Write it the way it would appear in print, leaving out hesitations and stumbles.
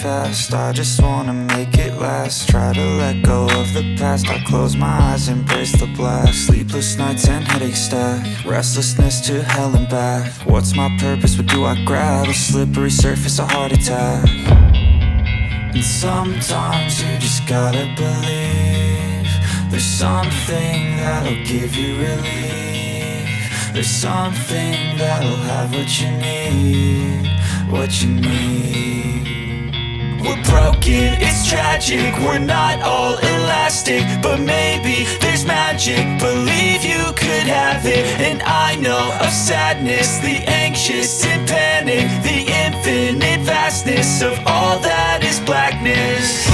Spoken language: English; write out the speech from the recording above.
fast. I just wanna make it last. Try to let go of the past. I close my eyes, embrace the blast. Sleepless nights and headache stack. Restlessness to hell and back. What's my purpose? What do I grab? A slippery surface, a heart attack. And sometimes you just gotta believe there's something that'll give you relief. There's something that'll have what you need, what you need. We're broken, it's tragic, we're not all elastic, but maybe there's magic, believe you could have it. And I know of sadness, the anxious and panic, the infinite vastness of all that is blackness.